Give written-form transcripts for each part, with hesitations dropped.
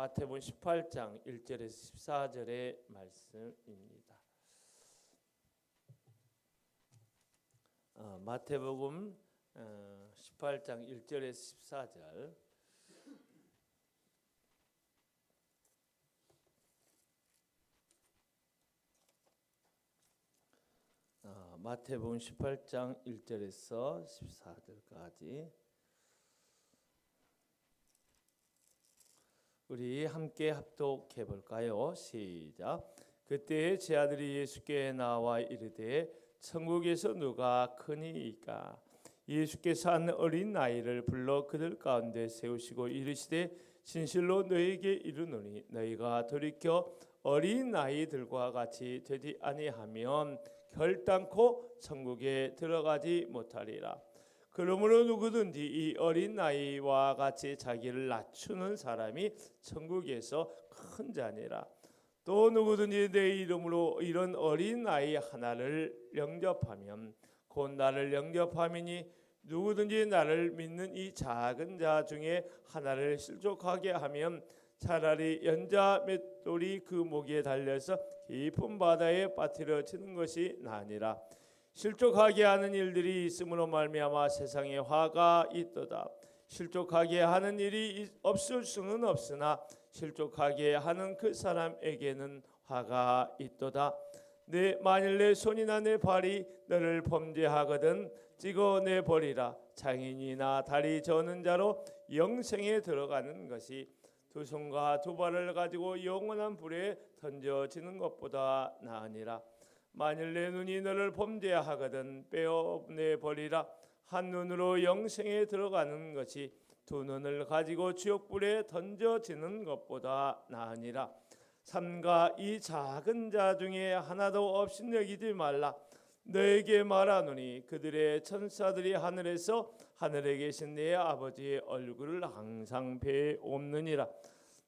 마태복음 18장 1절에서 14절의 말씀입니다. 마태복음 18장 1절에서 14절. 마태복음 18장 1절에서 14절까지 우리 함께 합독해 볼까요? 시작. 그때 제 아들이 예수께 나와 이르되 천국에서 누가 크니이까? 예수께서 한 어린 나이를 불러 그들 가운데 세우시고 이르시되 진실로 너희에게 이르노니 너희가 돌이켜 어린 나이들과 같이 되지 아니하면 결단코 천국에 들어가지 못하리라. 그러므로 누구든지 이 어린 나이와 같이 자기를 낮추는 사람이 천국에서 큰 자니라. 또 누구든지 내 이름으로 이런 어린 나이 하나를 영접하면 곧 나를 영접함이니 누구든지 나를 믿는 이 작은 자 중에 하나를 실족하게 하면 차라리 연자 맷돌이 그 목에 달려서 깊은 바다에 빠뜨려지는 것이 나으니라. 실족하게 하는 일들이 있음으로 말미암아 세상에 화가 있도다. 실족하게 하는 일이 없을 수는 없으나 실족하게 하는 그 사람에게는 화가 있도다. 만일 내 손이나 내 발이 너를 범죄하거든 찍어내 버리라. 장인이나 다리 저는 자로 영생에 들어가는 것이 두 손과 두 발을 가지고 영원한 불에 던져지는 것보다 나으니라. 만일 내 눈이 너를 범죄하거든 빼어내 버리라. 한 눈으로 영생에 들어가는 것이 두 눈을 가지고 지옥불에 던져지는 것보다 나으니라. 삼가 이 작은 자 중에 하나도 없이 여기지 말라. 너에게 말하노니 그들의 천사들이 하늘에서 하늘에 계신 내 아버지의 얼굴을 항상 배옵느니라.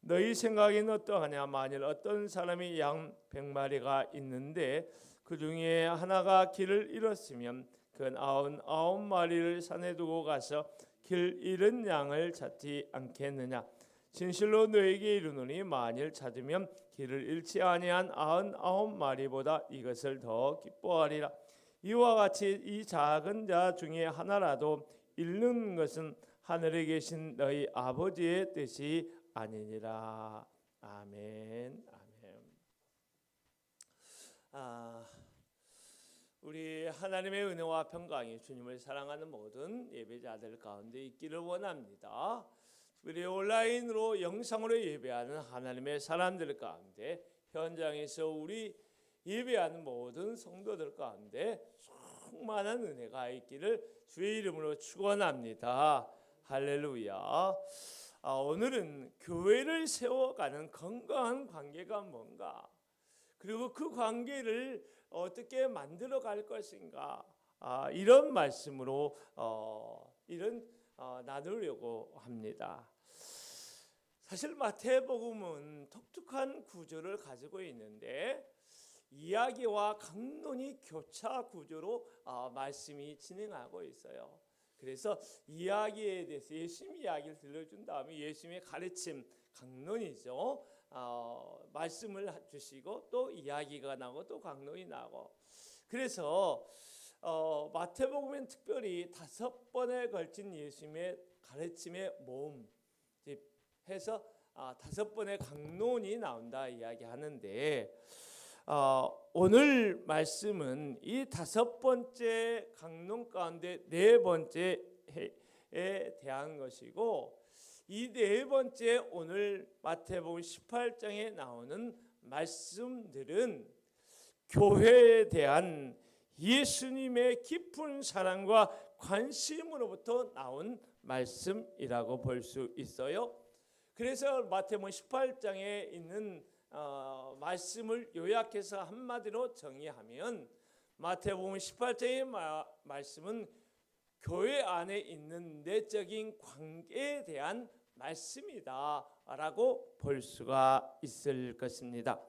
너희 생각에는 어떠하냐? 만일 어떤 사람이 양 100마리가 있는데 그 중에 하나가 길을 잃었으면 그 99마리를 산에 두고 가서 길 잃은 양을 찾지 않겠느냐? 진실로 너에게 이르노니 만일 찾으면 길을 잃지 아니한 99마리보다 이것을 더 기뻐하리라. 이와 같이 이 작은 자 중에 하나라도 잃는 것은 하늘에 계신 너희 아버지의 뜻이 아니니라. 아멘. 아멘. 우리 하나님의 은혜와 평강이 주님을 사랑하는 모든 예배자들 가운데 있기를 원합니다. 우리 온라인으로 영상으로 예배하는 하나님의 사람들 가운데 현장에서 우리 예배하는 모든 성도들 가운데 충만한 은혜가 있기를 주의 이름으로 축원합니다. 할렐루야. 오늘은 교회를 세워가는 건강한 관계가 뭔가, 그리고 그 관계를 어떻게 만들어 갈 것인가, 이런 말씀으로 나누려고 합니다. 사실 마태복음은 독특한 구조를 가지고 있는데 이야기와 강론이 교차 구조로 말씀이 진행하고 있어요. 그래서 이야기에 대해서 예수님 이야기를 들려준 다음에 예수님의 가르침, 강론이죠. 말씀을 주시고 또 이야기가 나고 또 강론이 나고, 그래서 마태복음엔 특별히 5번에 걸친 예수님의 가르침의 모음 해서 5번의 강론이 나온다 이야기하는데, 오늘 말씀은 이 5번째 강론 가운데 4번째에 대한 것이고, 이 4번째 오늘 마태복음 18장에 나오는 말씀들은 교회에 대한 예수님의 깊은 사랑과 관심으로부터 나온 말씀이라고 볼 수 있어요. 그래서 마태복음 18장에 있는 말씀을 요약해서 한마디로 정의하면 마태복음 18장의 말씀은 교회 안에 있는 내적인 관계에 대한 말씀이다라고 볼 수가 있을 것입니다.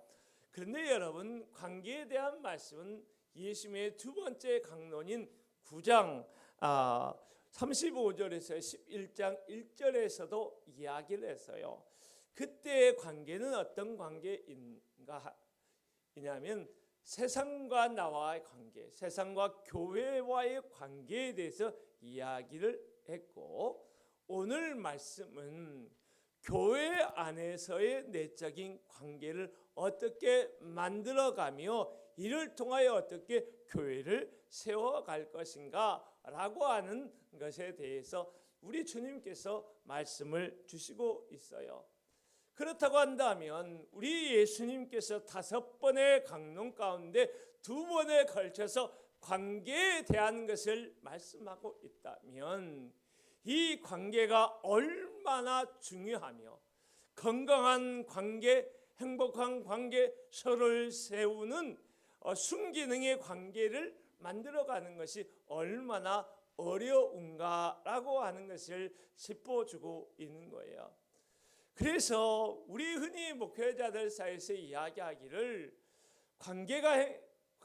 그런데 여러분, 관계에 대한 말씀은 예수님의 두 번째 강론인 9장 35절에서 11장 1절에서도 이야기를 했어요. 그때의 관계는 어떤 관계인가 이냐면 세상과 나와의 관계, 세상과 교회와의 관계에 대해서 이야기를 했고, 오늘 말씀은 교회 안에서의 내적인 관계를 어떻게 만들어가며 이를 통하여 어떻게 교회를 세워갈 것인가 라고 하는 것에 대해서 우리 주님께서 말씀을 주시고 있어요. 그렇다고 한다면 우리 예수님께서 5번의 강론 가운데 2번에 걸쳐서 관계에 대한 것을 말씀하고 있다면 이 관계가 얼마나 중요하며 건강한 관계, 행복한 관계, 서로를 세우는 순기능의 관계를 만들어가는 것이 얼마나 어려운가라고 하는 것을 짚어주고 있는 거예요. 그래서 우리 흔히 목회자들 사이에서 이야기하기를 관계가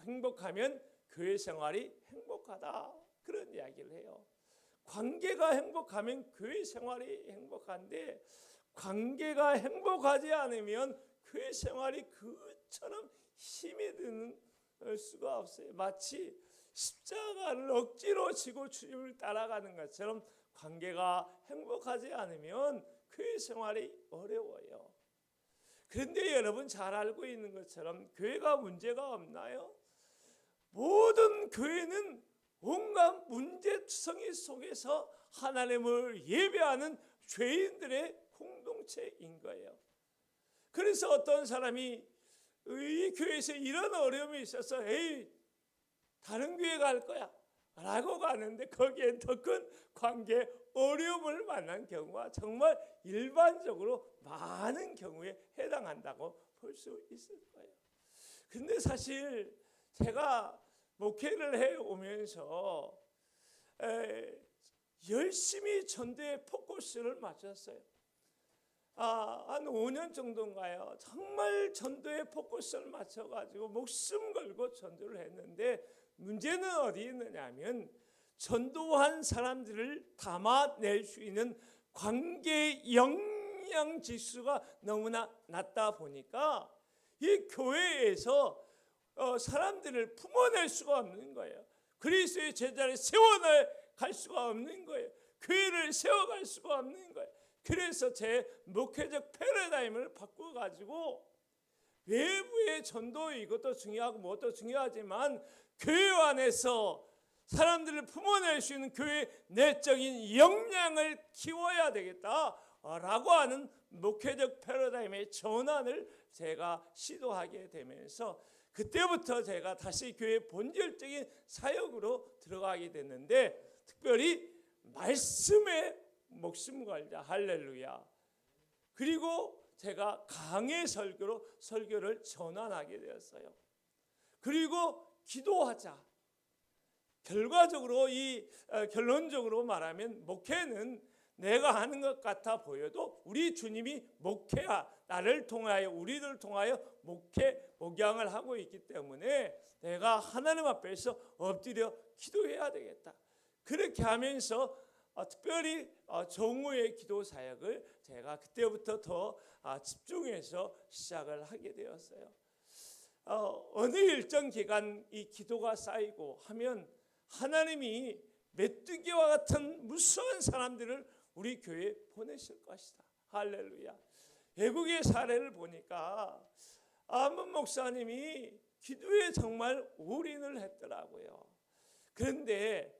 행복하면 교회 생활이 행복하다, 그런 이야기를 해요. 관계가 행복하면 교회 생활이 행복한데 관계가 행복하지 않으면 교회 생활이 그처럼 힘이 드는 수가 없어요. 마치 십자가를 억지로 지고 주님을 따라가는 것처럼 관계가 행복하지 않으면 교회 생활이 어려워요. 그런데 여러분 잘 알고 있는 것처럼 교회가 문제가 없나요? 모든 교회는 온갖 문제투성이 속에서 하나님을 예배하는 죄인들의 공동체인 거예요. 그래서 어떤 사람이 이 교회에서 이런 어려움이 있어서 에이 다른 교회 갈 거야 라고 가는데 거기에 더 큰 관계 어려움을 만난 경우가 정말 일반적으로 많은 경우에 해당한다고 볼 수 있을 거예요. 근데 사실 제가 목회를 해오면서 열심히 전도에 포커스를 맞췄어요. 한 5년 정도인가요? 정말 전도에 포커스를 맞춰가지고 목숨 걸고 전도를 했는데 문제는 어디 있느냐면 전도한 사람들을 담아낼 수 있는 관계 영양 지수가 너무나 낮다 보니까 이 교회에서 사람들을 품어낼 수가 없는 거예요. 그리스도의 제자를 세워갈 수가 없는 거예요. 교회를 세워갈 수가 없는 거예요. 그래서 제 목회적 패러다임을 바꿔가지고 외부의 전도 이것도 중요하고 무엇도 중요하지만 교회 안에서 사람들을 품어낼 수 있는 교회의 내적인 역량을 키워야 되겠다라고 하는 목회적 패러다임의 전환을 제가 시도하게 되면서 그때부터 제가 다시 교회 본질적인 사역으로 들어가게 됐는데 특별히 말씀에 목숨 걸자, 할렐루야. 그리고 제가 강의 설교로 설교를 전환하게 되었어요. 그리고 기도하자. 결과적으로 결론적으로 말하면 목회는 내가 하는 것 같아 보여도 우리 주님이 나를 통하여 우리를 통하여 목양을 하고 있기 때문에 내가 하나님 앞에서 엎드려 기도해야 되겠다. 그렇게 하면서 특별히 정오의 기도 사역을 제가 그때부터 더 집중해서 시작을 하게 되었어요. 어느 일정 기간 이 기도가 쌓이고 하면 하나님이 메뚜기와 같은 무수한 사람들을 우리 교회에 보내실 것이다. 할렐루야. 외국의 사례를 보니까 아몬 목사님이 기도에 정말 올인을 했더라고요. 그런데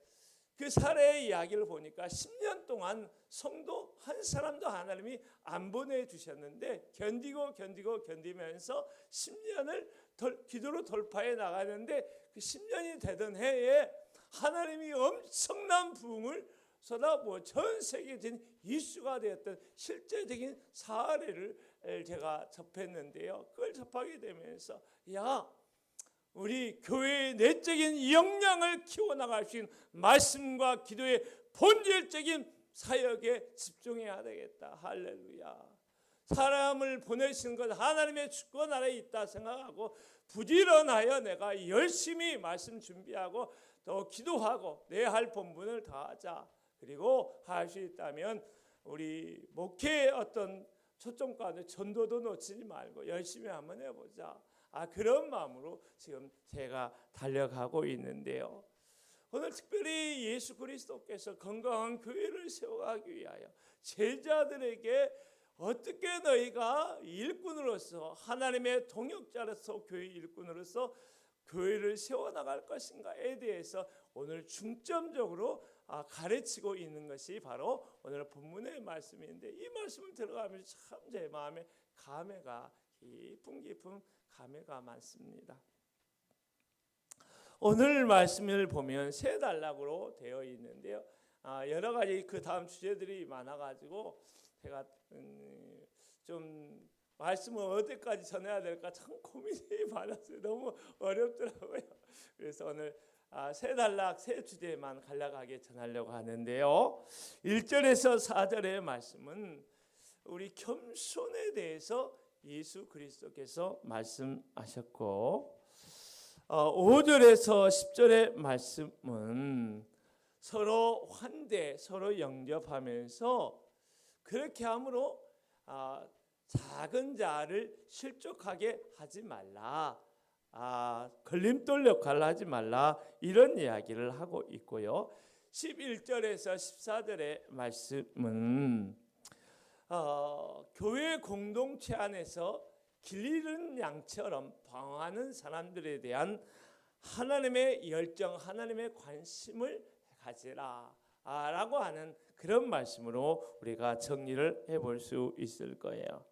그 사례의 이야기를 보니까 10년 동안 성도 한 사람도 하나님이 안 보내주셨는데 견디면서 10년을 기도로 돌파해 나가는데 그 10년이 되던 해에 하나님이 엄청난 부흥을 쏟아부어 전 세계적인 이슈가 되었던 실제적인 사례를 제가 접했는데요. 그걸 접하게 되면서 우리 교회의 내적인 역량을 키워나갈 수 있는 말씀과 기도의 본질적인 사역에 집중해야 되겠다. 할렐루야. 사람을 보내시는 것 하나님의 주권 아래에 있다 생각하고 부지런하여 내가 열심히 말씀 준비하고 또 기도하고 내 할 본분을 다하자. 그리고 할 수 있다면 우리 목회의 어떤 초점가운데 전도도 놓치지 말고 열심히 한번 해보자. 그런 마음으로 지금 제가 달려가고 있는데요. 오늘 특별히 예수 그리스도께서 건강한 교회를 세워가기 위하여 제자들에게 어떻게 너희가 일꾼으로서 하나님의 동역자로서 교회 일꾼으로서 교회를 세워나갈 것인가에 대해서 오늘 중점적으로 가르치고 있는 것이 바로 오늘 본문의 말씀인데, 이 말씀을 들어가면서 참 제 마음에 감회가 깊은 감회가 많습니다. 오늘 말씀을 보면 세 단락으로 되어 있는데요. 여러 가지 그 다음 주제들이 많아가지고 제가 좀 말씀을 어디까지 전해야 될까 참 고민이 많았어요. 너무 어렵더라고요. 그래서 오늘 세 단락 세 주제만 간략하게 전하려고 하는데요. 1절에서 4절의 말씀은 우리 겸손에 대해서 예수 그리스도께서 말씀하셨고, 5절에서 10절의 말씀은 서로 환대, 서로 영접하면서 그렇게 함으로 작은 자를 실족하게 하지 말라, 걸림돌 역할을 하지 말라, 이런 이야기를 하고 있고요. 11절에서 14절의 말씀은 교회 공동체 안에서 길 잃은 양처럼 방황하는 사람들에 대한 하나님의 열정, 하나님의 관심을 가지라 라고 하는 그런 말씀으로 우리가 정리를 해볼 수 있을 거예요.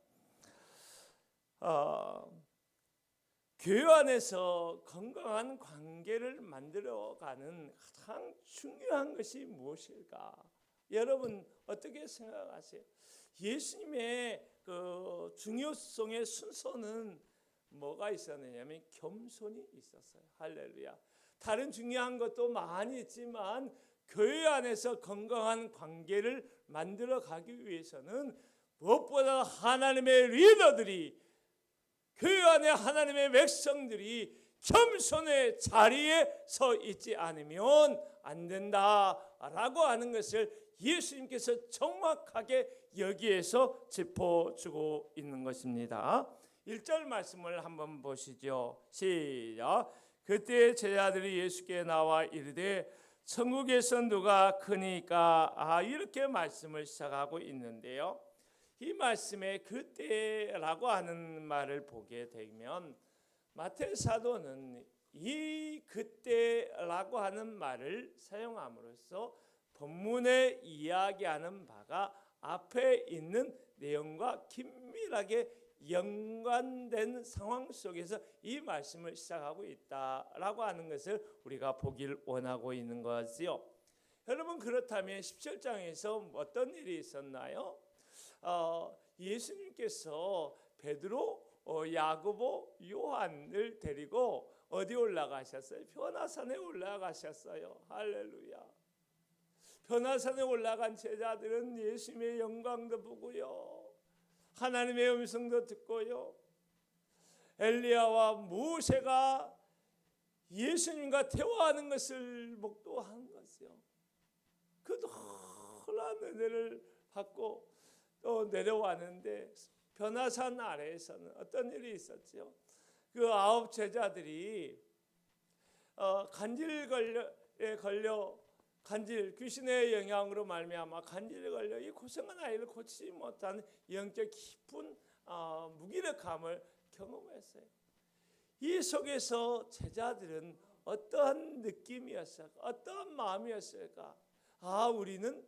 교회 안에서 건강한 관계를 만들어가는 가장 중요한 것이 무엇일까? 여러분 어떻게 생각하세요? 예수님의 그 중요성의 순서는 뭐가 있었느냐면 겸손이 있었어요. 할렐루야. 다른 중요한 것도 많이 있지만 교회 안에서 건강한 관계를 만들어 가기 위해서는 무엇보다 하나님의 리더들이, 교회 안에 하나님의 백성들이 겸손의 자리에 서 있지 않으면 안 된다라고 하는 것을 예수님께서 정확하게 여기에서 짚어주고 있는 것입니다. 1절 말씀을 한번 보시죠. 시작. 그때 제자들이 예수께 나와 이르되 천국에서 누가 크니까, 이렇게 말씀을 시작하고 있는데요. 이 말씀에 그때라고 하는 말을 보게 되면 마태 사도는 이 그때라고 하는 말을 사용함으로써 본문에 이야기하는 바가 앞에 있는 내용과 긴밀하게 연관된 상황 속에서 이 말씀을 시작하고 있다라고 하는 것을 우리가 보길 원하고 있는 거지요. 여러분, 그렇다면 17장에서 어떤 일이 있었나요? 예수님께서 베드로, 야고보, 요한을 데리고 어디 올라가셨어요? 변화산에 올라가셨어요. 할렐루야. 변화산에 올라간 제자들은 예수님의 영광도 보고요, 하나님의 음성도 듣고요, 엘리야와 모세가 예수님과 대화하는 것을 목도한 것이요, 그 놀라운 은혜를 받고 또 내려왔는데, 변화산 아래에서는 어떤 일이 있었죠? 그 9 제자들이 귀신의 영향으로 말미암아 간질에 걸려 이 고생한 아이를 고치지 못하는 영적 깊은 무기력함을 경험했어요. 이 속에서 제자들은 어떠한 느낌이었을까? 어떠한 마음이었을까? 우리는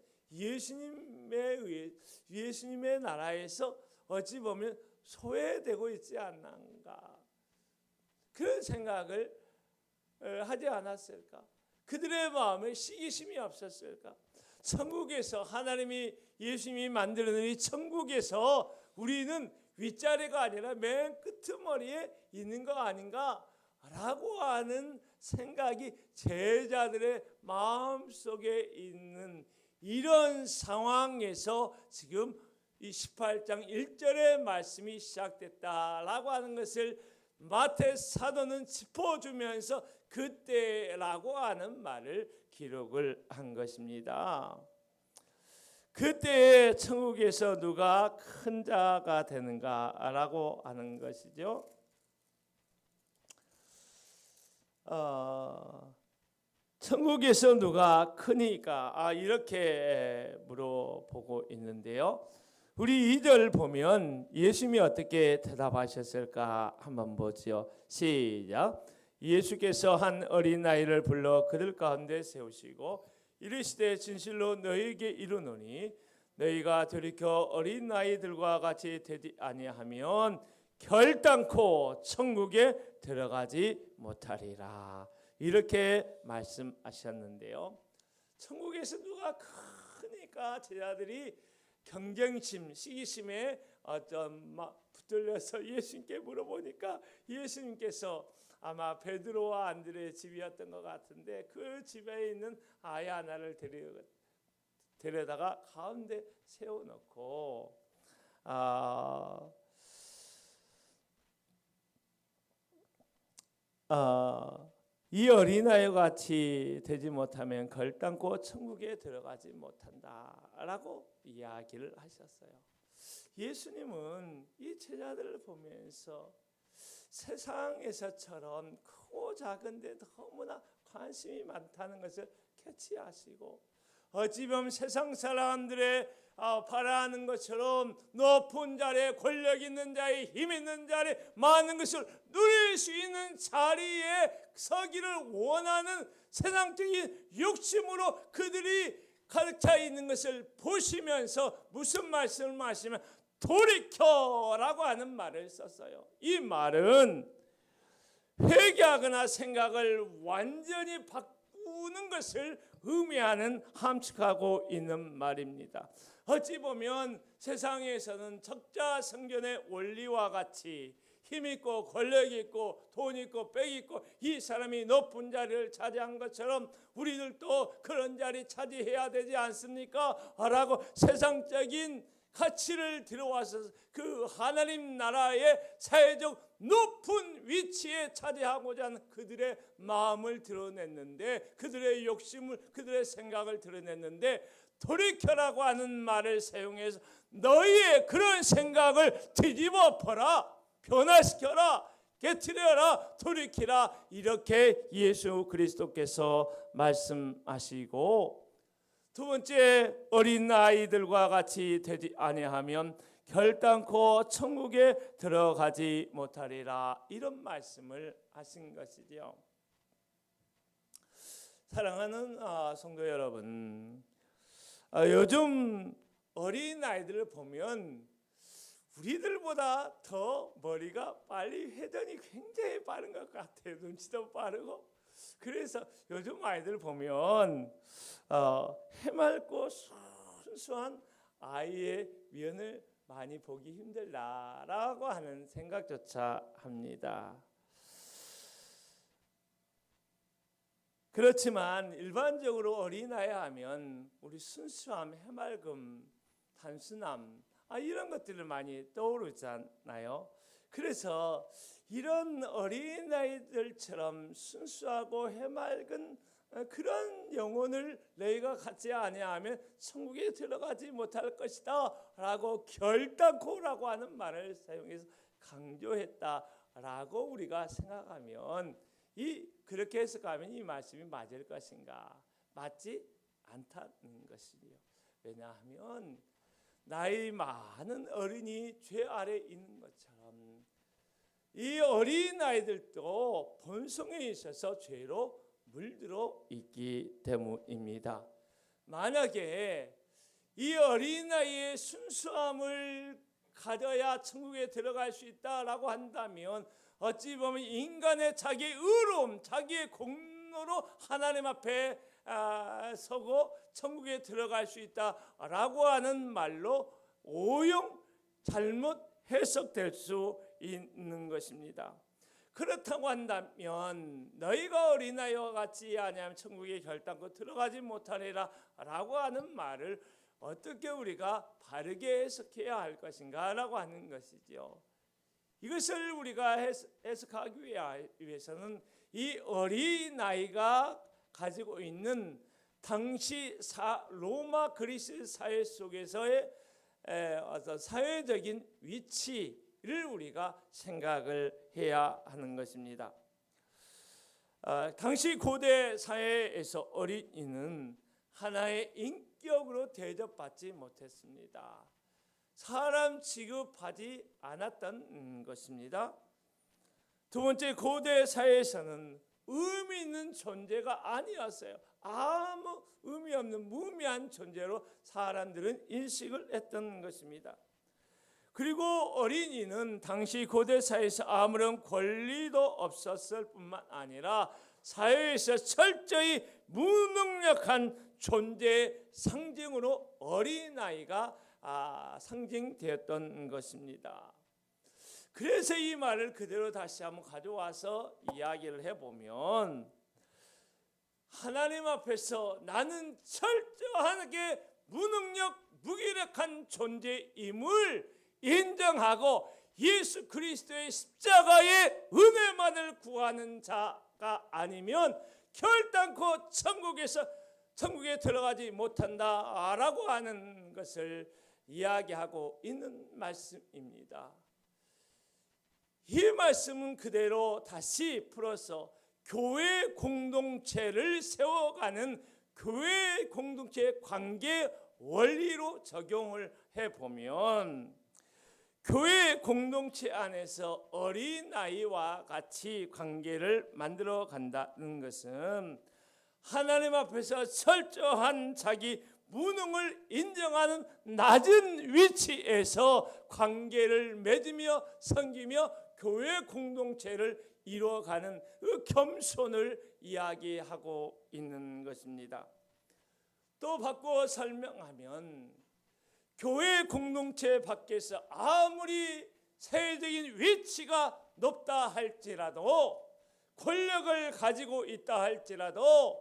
예수님의 나라에서 어찌 보면 소외되고 있지 않는가, 그런 생각을 하지 않았을까? 그들의 마음에 시기심이 없었을까? 천국에서 하나님이, 예수님이 만들어낸 이 천국에서 우리는 윗자리가 아니라 맨 끄트머리에 있는 거 아닌가 라고 하는 생각이 제자들의 마음속에 있는 이런 상황에서 지금 이 18장 1절의 말씀이 시작됐다라고 하는 것을 마태 사도는 짚어주면서 그때라고 하는 말을 기록을 한 것입니다. 그때 천국에서 누가 큰 자가 되는가라고 하는 것이죠. 천국에서 누가 크니까 이렇게 물어보고 있는데요. 우리 2절 보면 예수님이 어떻게 대답하셨을까 한번 보죠. 시작. 예수께서 한 어린아이를 불러 그들 가운데 세우시고 이르시되 진실로 너희에게 이르노니 너희가 돌이켜 어린아이들과 같이 되지 아니하면 결단코 천국에 들어가지 못하리라. 이렇게 말씀하셨는데요. 천국에서 누가 크니까 제자들이 경쟁심, 시기심에 붙들려서 예수님께 물어보니까 예수님께서 아마 베드로와 안드레의 집이었던 것 같은데 그 집에 있는 아이 하나를 데려다가 가운데 세워놓고 이 어린아이와 같이 되지 못하면 결단코 천국에 들어가지 못한다라고 이야기를 하셨어요. 예수님은 이 제자들을 보면서 세상에서처럼 크고 작은데 너무나 관심이 많다는 것을 캐치하시고 어찌 보면 세상 사람들의 바라는 것처럼 높은 자리에 권력 있는 자리에 힘 있는 자리에 많은 것을 누릴 수 있는 자리에 서기를 원하는 세상적인 욕심으로 그들이 가득 차 있는 것을 보시면서 무슨 말씀을 하시면 돌이켜라고 하는 말을 썼어요. 이 말은 회개하거나 생각을 완전히 바꾸는 것을 의미하는 함축하고 있는 말입니다. 어찌 보면 세상에서는 적자생존의 원리와 같이 힘 있고 권력 있고 돈 있고 빽 있고 이 사람이 높은 자리를 차지한 것처럼 우리들도 그런 자리 차지해야 되지 않습니까? 라고 세상적인 가치를 들어와서 그 하나님 나라의 사회적 높은 위치에 차지하고자 하는 그들의 마음을 드러냈는데 그들의 욕심을 그들의 생각을 드러냈는데 돌이켜라고 하는 말을 사용해서 너희의 그런 생각을 뒤집어 엎어라 변화시켜라 깨트려라 돌이키라 이렇게 예수 그리스도께서 말씀하시고 두 번째 어린 아이들과 같이 되지 아니하면 결단코 천국에 들어가지 못하리라 이런 말씀을 하신 것이지요. 사랑하는 성도 여러분, 요즘 어린 아이들을 보면 우리들보다 더 머리가 빨리 회전이 굉장히 빠른 것 같아요. 눈치도 빠르고. 그래서 요즘 아이들 보면 해맑고 순수한 아이의 면을 많이 보기 힘들다라고 하는 생각조차 합니다. 그렇지만 일반적으로 어린아이 하면 우리 순수함, 해맑음, 단순함 이런 것들을 많이 떠오르잖아요. 그래서 이런 어린아이들처럼 순수하고 해맑은 그런 영혼을 너희가 갖지 아니하면 천국에 들어가지 못할 것이다 라고 결단코라고 하는 말을 사용해서 강조했다라고 우리가 생각하면 그렇게 해석하면 이 말씀이 맞을 것인가? 맞지 않다는 것이요. 왜냐하면 나이 많은 어른이 죄 아래 있는 것처럼 이 어린아이들도 본성에 있어서 죄로 물들어 있기 때문입니다. 만약에 이 어린아이의 순수함을 가져야 천국에 들어갈 수 있다라고 한다면 어찌 보면 인간의 자기의 의로움, 자기의 공로로 하나님 앞에 서고 천국에 들어갈 수 있다라고 하는 말로 오용 잘못 해석될 수 있는 것입니다. 그렇다고 한다면 너희가 어린아이와 같이 아니하면 천국에 결단코 들어가지 못하리라 라고 하는 말을 어떻게 우리가 바르게 해석해야 할 것인가 라고 하는 것이죠. 이것을 우리가 해석하기 위해서는 이 어린아이가 가지고 있는 당시 로마 그리스 사회 속에서의 어떤 사회적인 위치를 우리가 생각을 해야 하는 것입니다. 당시 고대 사회에서 어린이는 하나의 인격으로 대접받지 못했습니다. 사람 취급하지 않았던 것입니다. 두 번째, 고대 사회에서는 의미 있는 존재가 아니었어요. 아무 의미 없는 무의미한 존재로 사람들은 인식을 했던 것입니다. 그리고 어린이는 당시 고대 사회에서 아무런 권리도 없었을 뿐만 아니라 사회에서 철저히 무능력한 존재의 상징으로 어린아이가 상징되었던 것입니다. 그래서 이 말을 그대로 다시 한번 가져와서 이야기를 해보면, 하나님 앞에서 나는 철저하게 무능력, 무기력한 존재임을 인정하고 예수 그리스도의 십자가의 은혜만을 구하는 자가 아니면 결단코 천국에 들어가지 못한다라고 하는 것을 이야기하고 있는 말씀입니다. 이 말씀은 그대로 다시 풀어서 교회 공동체를 세워가는 교회 공동체의 관계 원리로 적용을 해보면, 교회 공동체 안에서 어린아이와 같이 관계를 만들어 간다는 것은 하나님 앞에서 철저한 자기 무능을 인정하는 낮은 위치에서 관계를 맺으며 섬기며 교회 공동체를 이루어가는 그 겸손을 이야기하고 있는 것입니다. 또 바꿔 설명하면, 교회 공동체 밖에서 아무리 사회적인 위치가 높다 할지라도, 권력을 가지고 있다 할지라도,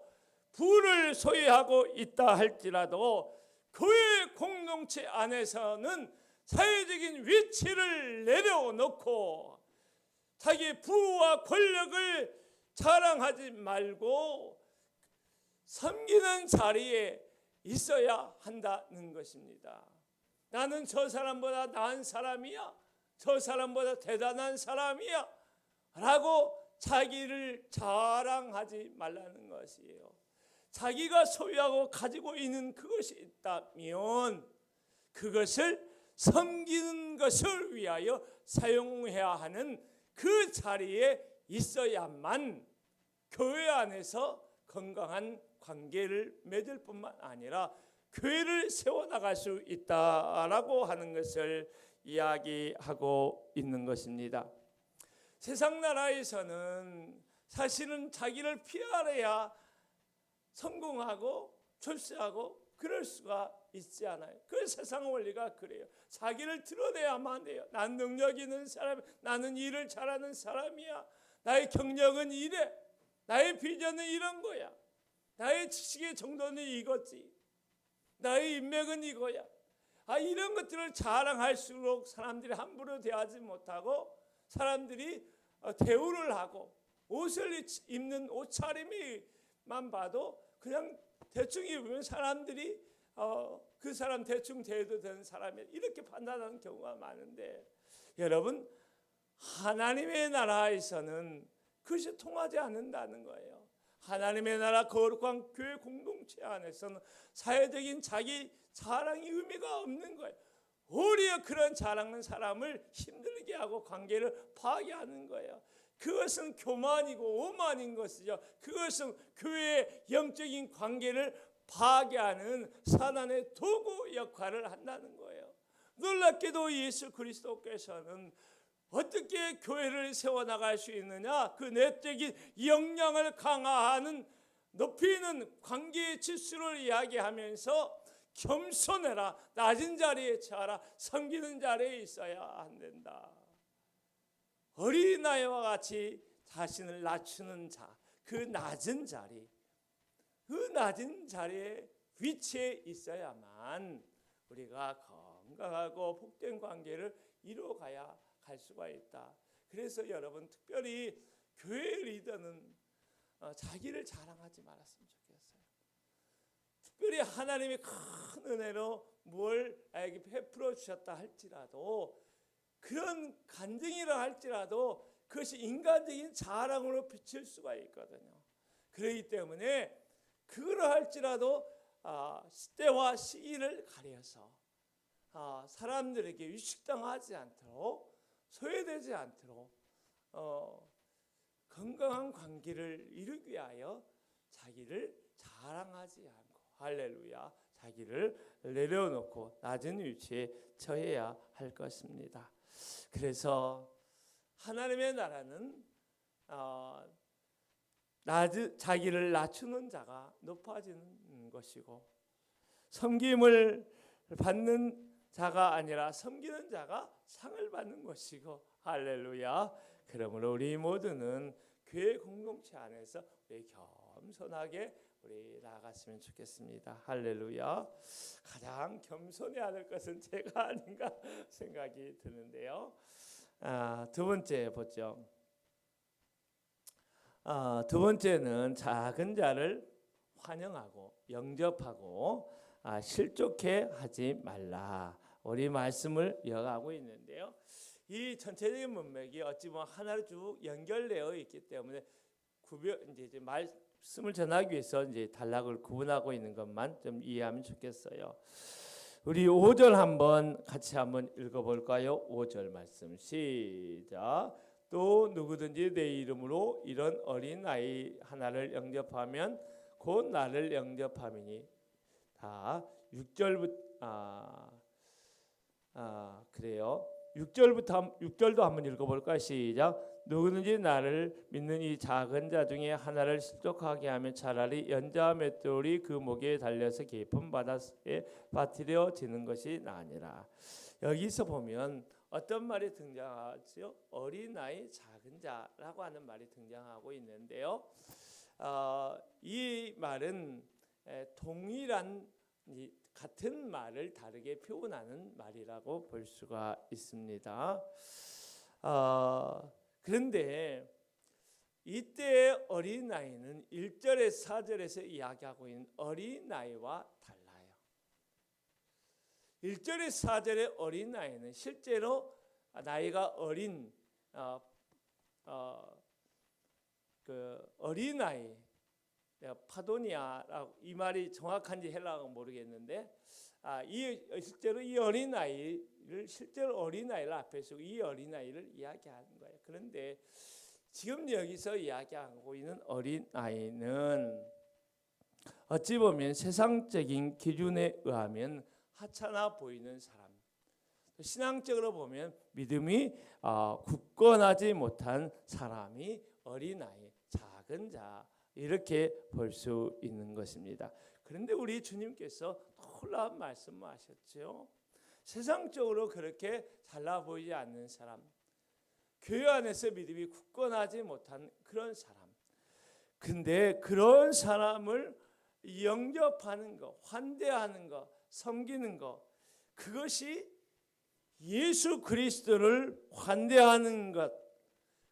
부를 소유하고 있다 할지라도, 교회 공동체 안에서는 사회적인 위치를 내려놓고 자기 부와 권력을 자랑하지 말고 섬기는 자리에 있어야 한다는 것입니다. 나는 저 사람보다 나은 사람이야, 저 사람보다 대단한 사람이야 라고 자기를 자랑하지 말라는 것이에요. 자기가 소유하고 가지고 있는 그것이 있다면 그것을 섬기는 것을 위하여 사용해야 하는 그 자리에 있어야만 교회 안에서 건강한 관계를 맺을 뿐만 아니라 교회를 세워나갈 수 있다라고 하는 것을 이야기하고 있는 것입니다. 세상 나라에서는 사실은 자기를 피하려야 성공하고 출세하고 그럴 수가 있지 않아요. 그 세상 원리가 그래요. 자기를 드러내야만 돼요. 난 능력 있는 사람, 나는 일을 잘하는 사람이야, 나의 경력은 이래, 나의 비전은 이런 거야, 나의 지식의 정도는 이거지, 나의 인맥은 이거야. 이런 것들을 자랑할수록 사람들이 함부로 대하지 못하고 사람들이 대우를 하고, 옷을 입는 옷차림만 봐도 그냥 대충 입으면 사람들이 그 사람 대충 대해도 되는 사람이 이렇게 판단하는 경우가 많은데, 여러분, 하나님의 나라에서는 그것이 통하지 않는다는 거예요. 하나님의 나라 거룩한 교회 공동체 안에서는 사회적인 자기 자랑이 의미가 없는 거예요. 오히려 그런 자랑하는 사람을 힘들게 하고 관계를 파괴하는 거예요. 그것은 교만이고 오만인 것이죠. 그것은 교회의 영적인 관계를 파괴하는 사단의 도구 역할을 한다는 거예요. 놀랍게도 예수 그리스도께서는 어떻게 교회를 세워나갈 수 있느냐, 그 내적인 역량을 강화하는 높이는 관계의 질서를 이야기하면서 겸손해라, 낮은 자리에 처하라, 섬기는 자리에 있어야 한다. 어린아이와 같이 자신을 낮추는 자, 그 낮은 자리, 그 낮은 자리에 위치에 있어야만 우리가 건강하고 복된 관계를 이루어가야 갈 수가 있다. 그래서 여러분, 특별히 교회 리더는 자기를 자랑하지 말았으면 좋겠어요. 특별히 하나님의 큰 은혜로 뭘 나에게 베풀어 주셨다 할지라도, 그런 간증이라 할지라도 그것이 인간적인 자랑으로 비칠 수가 있거든요. 그렇기 때문에 그걸 할지라도 때와 시기를 가려서 사람들에게 위축당하지 않도록, 소외되지 않도록 건강한 관계를 이루기 위하여 자기를 자랑하지 않고, 할렐루야, 자기를 내려놓고 낮은 위치에 처해야 할 것입니다. 그래서 하나님의 나라는 자기를 낮추는 자가 높아지는 것이고, 섬김을 받는 자가 아니라 섬기는 자가 상을 받는 것이고, 할렐루야. 그러므로 우리 모두는 교회 공동체 안에서 우리 겸손하게 우리 나아갔으면 좋겠습니다. 할렐루야. 가장 겸손해야 할 것은 제가 아닌가 생각이 드는데요. 두 번째 보죠. 두 번째는 작은 자를 환영하고 영접하고 실족해 하지 말라. 우리 말씀을 이어가고 있는데요. 이 전체적인 문맥이 어찌 보면 하나로 쭉 연결되어 있기 때문에 이제 말씀을 전하기 위해서 이제 단락을 구분하고 있는 것만 좀 이해하면 좋겠어요. 우리 5절 같이 한번 읽어볼까요? 5절 말씀 시작. 또 누구든지 내 이름으로 이런 어린 아이 하나를 영접하면 곧 나를 영접함이니. 다 6절부터 그래요. 6절도 한번 읽어볼까요? 시작. 누구든지 나를 믿는 이 작은 자 중에 하나를 실족하게 하면 차라리 연자 맷돌이 그 목에 달려서 깊은 바다에 빠뜨려지는 것이 나으니라. 여기서 보면 어떤 말이 등장하죠? 어린아이, 작은 자라고 하는 말이 등장하고 있는데요. 이 말은 동일한 같은 말을 다르게 표현하는 말이라고 볼 수가 있습니다. 그런데 이때 어린아이는 1절에서 4절에서 이야기하고 있는 어린아이와 달라요. 1절에서 4절의 어린아이는 실제로 나이가 어린 그 어린아이, 파도니아라고, 이 말이 정확한지 헬라어가 모르겠는데 실제로 이 어린아이를 실제로 어린아이를 앞에 서고 이 어린아이를 이야기하는 거예요. 그런데 지금 여기서 이야기하고 있는 어린아이는 어찌 보면 세상적인 기준에 의하면 하찮아 보이는 사람, 신앙적으로 보면 믿음이 굳건하지 못한 사람이 어린아이, 작은 자, 이렇게 볼 수 있는 것입니다. 그런데 우리 주님께서 놀라운 말씀을 하셨죠. 세상적으로 그렇게 잘나 보이지 않는 사람, 교회 안에서 믿음이 굳건하지 못한 그런 사람, 근데 그런 사람을 영접하는 것, 환대하는 것, 섬기는 것, 그것이 예수 그리스도를 환대하는 것,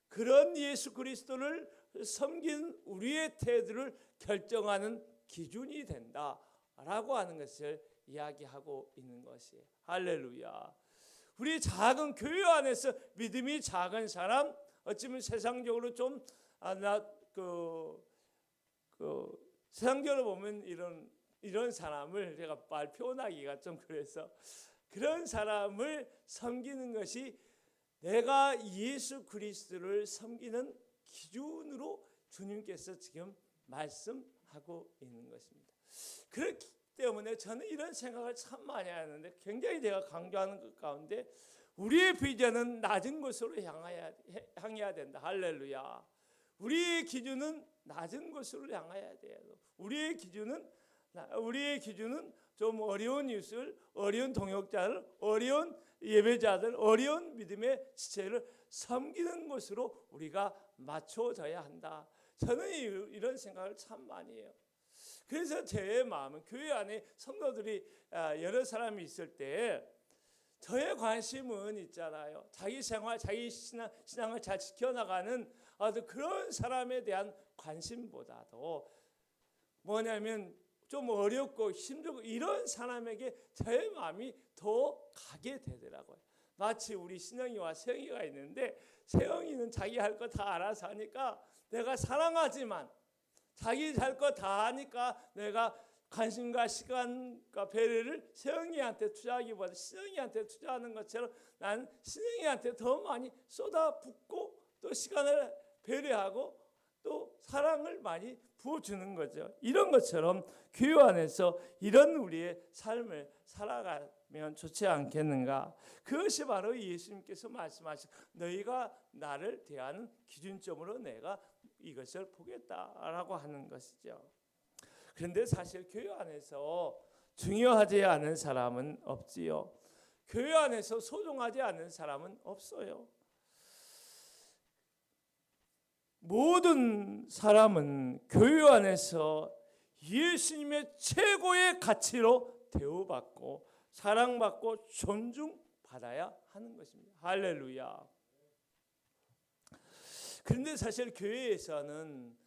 그런 예수 그리스도를 섬긴 우리의 태도를 결정하는 기준이 된다라고 하는 것을 이야기하고 있는 것이에요. 할렐루야. 우리 작은 교회 안에서 믿음이 작은 사람, 어쩌면 세상적으로 좀 세상적으로 보면 이런 사람을 제가 말 표현하기가 좀 그래서, 그런 사람을 섬기는 것이 내가 예수 그리스도를 섬기는 기준으로 주님께서 지금 말씀하고 있는 것입니다. 그렇기 때문에 저는 이런 생각을 참 많이 하는데, 굉장히 제가 강조하는 것 가운데 우리의 비전은 낮은 곳으로 향해야 된다. 할렐루야. 우리의 기준은 낮은 곳으로 향해야 돼요. 우리의 기준은 좀 어려운 이웃을, 어려운 동역자를, 어려운 예배자들, 어려운 믿음의 지체를 섬기는 것으로 우리가 맞춰져야 한다. 저는 이런 생각을 참 많이 해요. 그래서 제 마음은 교회 안에 성도들이 여러 사람이 있을 때 저의 관심은 있잖아요. 자기 생활, 자기 신앙을 잘 지켜나가는 그런 사람에 대한 관심보다도 뭐냐면 좀 어렵고 힘들고 이런 사람에게 저의 마음이 더 가게 되더라고요. 마치 우리 신영이와 세영이가 있는데 세영이는 자기 할 거 다 알아서 하니까 내가 사랑하지만 자기 할 거 다 하니까 내가 관심과 시간과 배려를 세영이한테 투자하기보다 신영이한테 투자하는 것처럼 나는 신영이한테 더 많이 쏟아붓고 또 시간을 배려하고 또 사랑을 많이 부어주는 거죠. 이런 것처럼 교회 안에서 이런 우리의 삶을 살아가면 좋지 않겠는가. 그것이 바로 예수님께서 말씀하신 너희가 나를 대하는 기준점으로 내가 이것을 보겠다라고 하는 것이죠. 그런데 사실 교회 안에서 중요하지 않은 사람은 없지요. 교회 안에서 소중하지 않은 사람은 없어요. 모든 사람은 교회 안에서 예수님의 최고의 가치로 대우받고 사랑받고 존중받아야 하는 것입니다. 할렐루야. 그런데 사실 교회에서는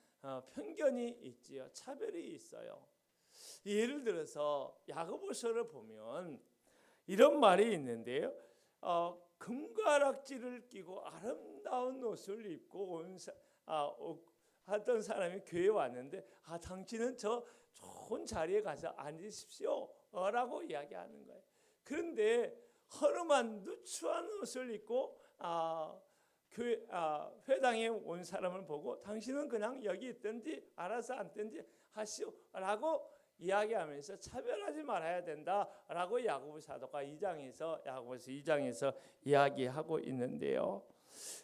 편견이 있지요. 차별이 있어요. 예를 들어서 야고보서를 보면 이런 말이 있는데요. 금가락지를 끼고 아름다운 옷을 입고 하던 사람이 교회에 왔는데 당신은 저 좋은 자리에 가서 앉으십시오 라고 이야기하는 거예요. 그런데 허름한 누추한 옷을 입고 교회 회당에 온 사람을 보고 당신은 그냥 여기 있든지 알아서 앉든지 하시오 라고 이야기하면서 차별하지 말아야 된다라고 야고보 사도가 야고보서 2장에서 이야기하고 있는데요.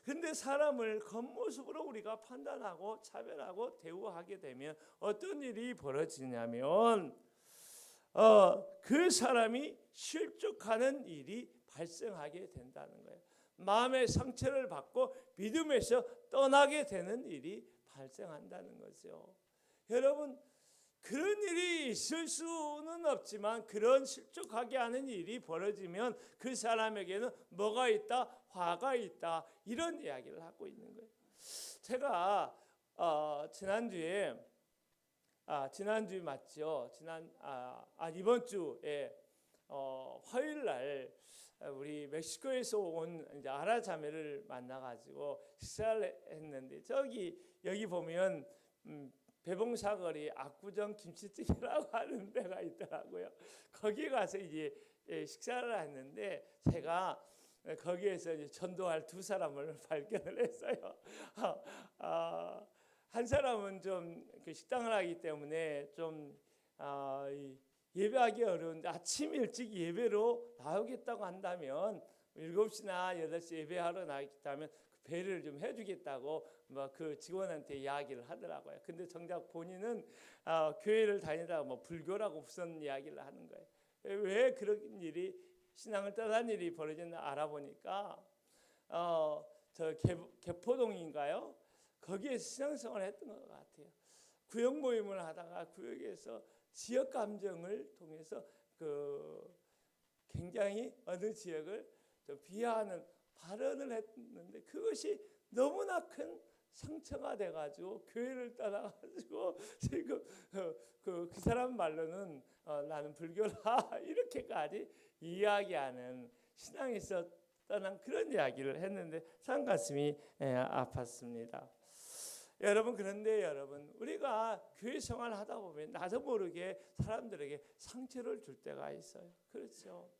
그런데 사람을 겉모습으로 우리가 판단하고 차별하고 대우하게 되면 어떤 일이 벌어지냐면 그 사람이 실족하는 일이 발생하게 된다는 거예요. 마음의 상처를 받고 믿음에서 떠나게 되는 일이 발생한다는 거죠. 여러분, 그런 일이 있을 수는 없지만 그런 실족하게 하는 일이 벌어지면 그 사람에게는 뭐가 있다? 화가 있다. 이런 이야기를 하고 있는 거예요. 제가 지난주에 맞죠? 이번 주에 화요일 날 우리 멕시코에서 온 이제 아라 자매를 만나가지고 식사를 했는데 여기 보면 배봉사거리 압구정 김치찌개라고 하는 데가 있더라고요. 거기 가서 이제 식사를 했는데 제가 거기에서 이제 전도할 두 사람을 발견을 했어요. 한 사람은 좀 식당을 하기 때문에 좀 예배하기 어려운데 아침 일찍 예배로 나오겠다고 한다면 7시나 8시 예배하러 나오겠다면 배를 좀 해주겠다고 그 직원한테 이야기를 하더라고요. 근데 정작 본인은 교회를 다니다가 불교라고 무슨 이야기를 하는 거예요. 왜 그런 일이 신앙을 떠난 일이 벌어졌나 알아보니까 저 개포동인가요? 거기에 신앙생활을 했던 것 같아요. 구역 모임을 하다가 구역에서 지역 감정을 통해서 굉장히 어느 지역을 좀 비하하는 발언을 했는데 그것이 너무나 큰 상처가 돼가지고 교회를 떠나가지고 지금 그 사람 말로는 나는 불교라 이렇게까지 이야기하는 신앙에서 떠난 그런 이야기를 했는데 참 가슴이 아팠습니다. 여러분, 그런데 여러분, 우리가 교회 생활을 하다 보면 나도 모르게 사람들에게 상처를 줄 때가 있어요. 그렇죠?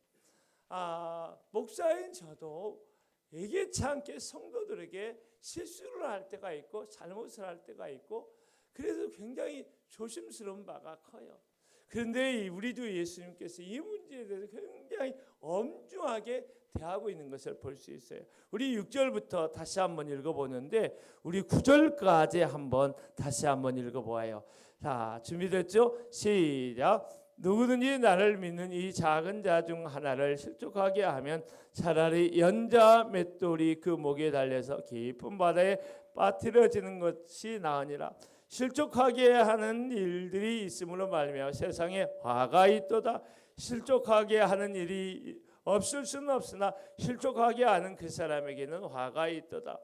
목사인 저도 예기치 않게 성도들에게 실수를 할 때가 있고 잘못을 할 때가 있고 그래서 굉장히 조심스러운 바가 커요. 그런데 우리 주 예수님께서 이 문제에 대해서 굉장히 엄중하게 대하고 있는 것을 볼 수 있어요. 우리 6절부터 다시 한번 읽어보는데 우리 9절까지 한번 다시 한번 읽어보아요. 자, 준비됐죠? 시작. 누구든지 나를 믿는 이 작은 자 중 하나를 실족하게 하면 차라리 연자 맷돌이 그 목에 달려서 깊은 바다에 빠뜨려지는 것이 나으니라. 실족하게 하는 일들이 있음으로 말미암아 세상에 화가 있도다. 실족하게 하는 일이 없을 수는 없으나 실족하게 하는 그 사람에게는 화가 있도다.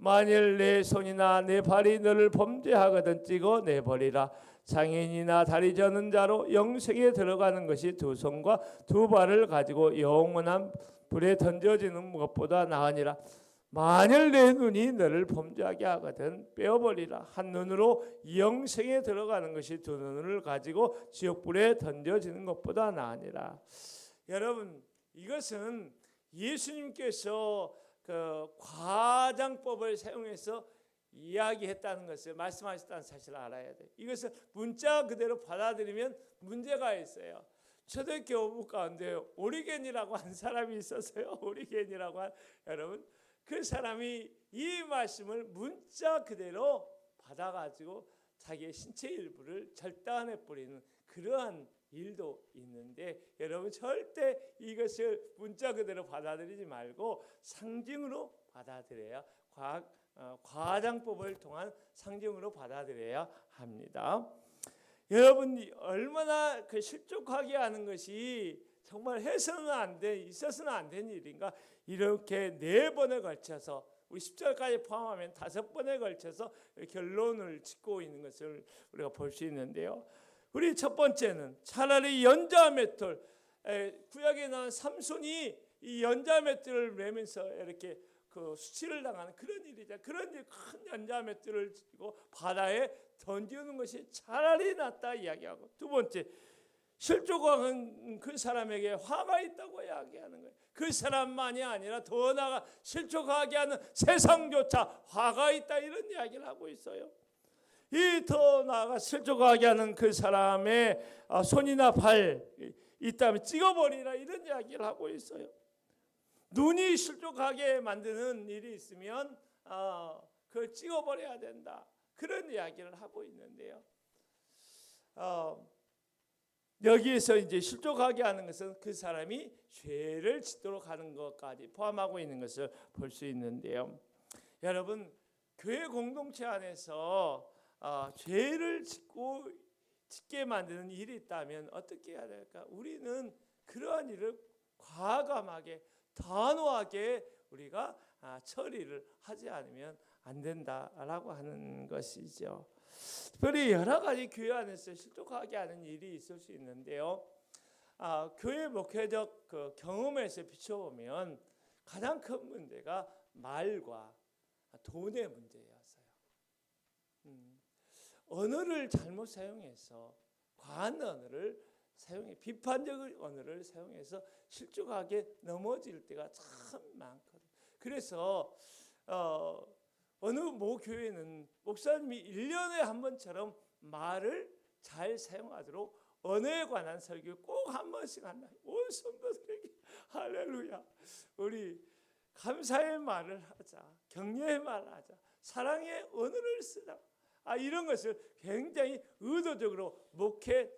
만일 내 손이나 내 발이 너를 범죄하거든 찍어 내버리라. 장애인이나 다리 저는 자로 영생에 들어가는 것이 두 손과 두 발을 가지고 영원한 불에 던져지는 것보다 나으니라. 만일 내 눈이 너를 범죄하게 하거든 빼어버리라. 한 눈으로 영생에 들어가는 것이 두 눈을 가지고 지옥불에 던져지는 것보다 나으니라. 여러분, 이것은 예수님께서 그 과장법을 사용해서 이야기했다는 것을 말씀하셨다는 사실을 알아야 돼요. 이것을 문자 그대로 받아들이면 문제가 있어요. 초대교부 가운데 오리겐이라고 한 사람이 있었어요. 오리겐이라고 한, 여러분, 그 사람이 이 말씀을 문자 그대로 받아가지고 자기의 신체 일부를 절단해 버리는 그러한 일도 있는데, 여러분 절대 이것을 문자 그대로 받아들이지 말고 상징으로 받아들여야 과장법을 통한 상징으로 받아들여야 합니다. 여러분, 얼마나 그 실족하게 하는 것이 정말 해서는 안 돼, 있어서는 안 되는 일인가. 이렇게 4번에 걸쳐서, 우리 10절까지 포함하면 5번에 걸쳐서 결론을 짓고 있는 것을 우리가 볼 수 있는데요. 우리 첫 번째는 차라리 연자맷돌, 구약에 나온 삼손이 이 연자맷돌을 매면서 이렇게 그 수치를 당하는 그런 일이죠. 그런 큰 연자맷돌을 쥐고 바다에 던지는 것이 차라리 낫다 이야기하고, 두 번째, 실족한 그 사람에게 화가 있다고 이야기하는 거예요. 그 사람만이 아니라 더 나아가 실족하게 하는 세상조차 화가 있다, 이런 이야기를 하고 있어요. 이 더 나아가 실족하게 하는 그 사람의 손이나 발 있다면 찍어버리라, 이런 이야기를 하고 있어요. 눈이 실족하게 만드는 일이 있으면 그걸 찍어버려야 된다, 그런 이야기를 하고 있는데요. 여기에서 이제 실족하게 하는 것은 그 사람이 죄를 짓도록 하는 것까지 포함하고 있는 것을 볼 수 있는데요. 여러분, 교회 공동체 안에서 죄를 짓게 만드는 일이 있다면 어떻게 해야 될까? 우리는 그러한 일을 과감하게 단호하게 우리가 처리를 하지 않으면 안 된다라고 하는 것이죠. 특별히 여러 가지 교회 안에서 실족하게 하는 일이 있을 수 있는데요. 교회 목회적 그 경험에서 비춰보면 가장 큰 문제가 말과 돈의 문제였어요. 언어를 잘못 사용해서, 과한 언어를 사용해, 비판적인 언어를 사용해서 실족하게 넘어질 때가 참 많거든요. 그래서 어느 모 교회는 목사님이 1년에 한 번처럼 말을 잘 사용하도록 언어에 관한 설교 꼭 한 번씩 한다. 온 성도들에게 할렐루야, 우리 감사의 말을 하자, 격려의 말을 하자, 사랑의 언어를 쓰자. 이런 것을 굉장히 의도적으로 목회